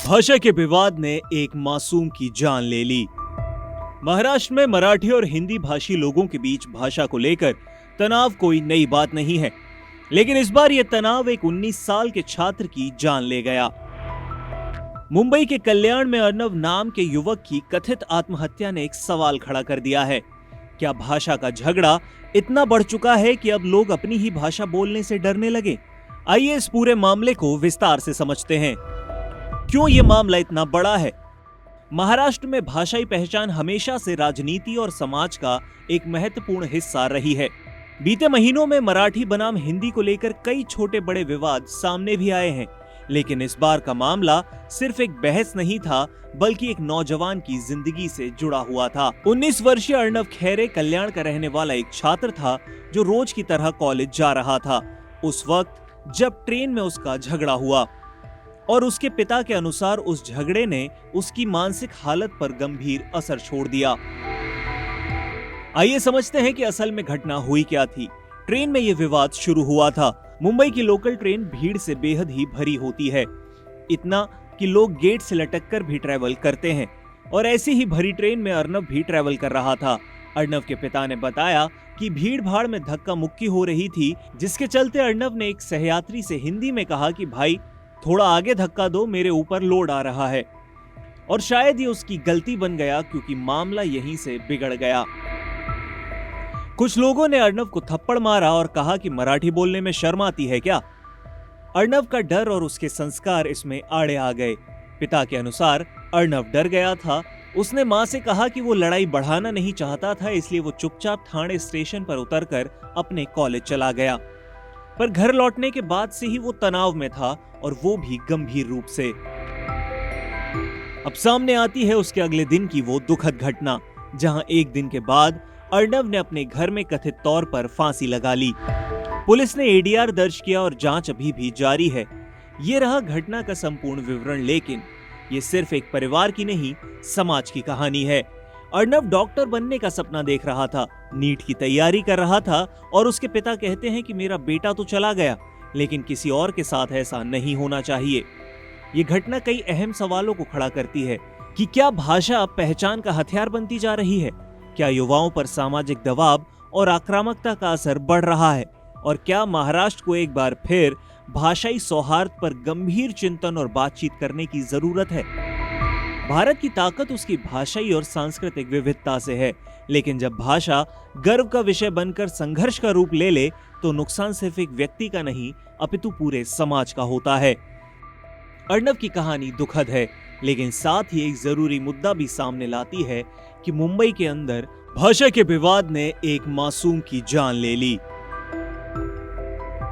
भाषा के विवाद ने एक मासूम की जान ले ली। महाराष्ट्र में मराठी और हिंदी भाषी लोगों के बीच भाषा को लेकर तनाव कोई नई बात नहीं है, लेकिन इस बार यह तनाव एक 19 साल के छात्र की जान ले गया। मुंबई के कल्याण में अर्नव नाम के युवक की कथित आत्महत्या ने एक सवाल खड़ा कर दिया है। क्या भाषा का झगड़ा इतना बढ़ चुका है कि अब लोग अपनी ही भाषा बोलने से डरने लगे? आइए इस पूरे मामले को विस्तार से समझते हैं। क्यों ये मामला इतना बड़ा है? महाराष्ट्र में भाषाई पहचान हमेशा से राजनीति और समाज का एक महत्वपूर्ण हिस्सा रही है। बीते महीनों में मराठी बनाम हिंदी को लेकर कई छोटे बड़े विवाद सामने भी आए हैं, लेकिन इस बार का मामला सिर्फ एक बहस नहीं था, बल्कि एक नौजवान की जिंदगी से जुड़ा हुआ था। 19 वर्षीय अर्नव खैरे कल्याण का रहने वाला एक छात्र था जो रोज की तरह कॉलेज जा रहा था। उस वक्त जब ट्रेन में उसका झगड़ा हुआ और उसके पिता के अनुसार उस झगड़े ने उसकी मानसिक हालत पर गंभीर असर छोड़ दिया। आइए समझते हैं कि असल में घटना हुई क्या थी। ट्रेन में यह विवाद शुरू हुआ था। मुंबई की लोकल ट्रेन भीड़ से बेहद ही भरी होती है, इतना कि लोग गेट से लटककर भी ट्रैवल करते हैं, और ऐसी ही भरी ट्रेन में अर्नव भी ट्रैवल कर रहा था। अर्नव के पिता ने बताया कि भीड़ भाड़ में धक्का मुक्की हो रही थी, जिसके चलते अर्नव ने एक सहयात्री से हिंदी में कहा कि भाई थोड़ा आगे धक्का दो, मेरे ऊपर लोड आ रहा है। और शायद ये उसकी गलती बन गया, क्योंकि मामला यहीं से बिगड़ गया। कुछ लोगों ने अर्नव को थप्पड़ मारा और कहा कि मराठी बोलने में शर्म आती है क्या? अर्नव का डर और उसके संस्कार इसमें आड़े आ गए। पिता के अनुसार अर्नव डर गया था। उसने मां से कहा कि वो लड़ाई बढ़ाना नहीं चाहता था, इसलिए वो चुपचाप थाने स्टेशन पर उतरकर अपने कॉलेज चला गया। पर घर लौटने के बाद से ही वो तनाव में था, और वो भी गंभीर रूप से। अब सामने आती है उसके अगले दिन की वो दुखद घटना, जहां एक दिन के बाद अर्नव ने अपने घर में कथित तौर पर फांसी लगा ली। पुलिस ने एडीआर दर्ज किया और जांच अभी भी जारी है। ये रहा घटना का संपूर्ण विवरण, लेकिन ये सिर्फ एक परिवार की नहीं, समाज की कहानी है। अर्नव डॉक्टर बनने का सपना देख रहा था, नीट की तैयारी कर रहा था, और उसके पिता कहते हैं कि मेरा बेटा तो चला गया, लेकिन किसी और के साथ ऐसा नहीं होना चाहिए। ये घटना कई अहम सवालों को खड़ा करती है कि क्या भाषा पहचान का हथियार बनती जा रही है? क्या युवाओं पर सामाजिक दबाव और आक्रामकता का असर बढ़ रहा है? और क्या महाराष्ट्र को एक बार फिर भाषाई सौहार्द पर गंभीर चिंतन और बातचीत करने की जरूरत है? भारत की ताकत उसकी भाषाई और सांस्कृतिक विविधता से है, लेकिन जब भाषा गर्व का विषय बनकर संघर्ष का रूप ले ले, तो नुकसान सिर्फ एक व्यक्ति का नहीं, अपितु पूरे समाज का होता है। अर्नव की कहानी दुखद है, लेकिन साथ ही एक जरूरी मुद्दा भी सामने लाती है कि मुंबई के अंदर भाषा के विवाद ने एक मासूम की जान ले ली।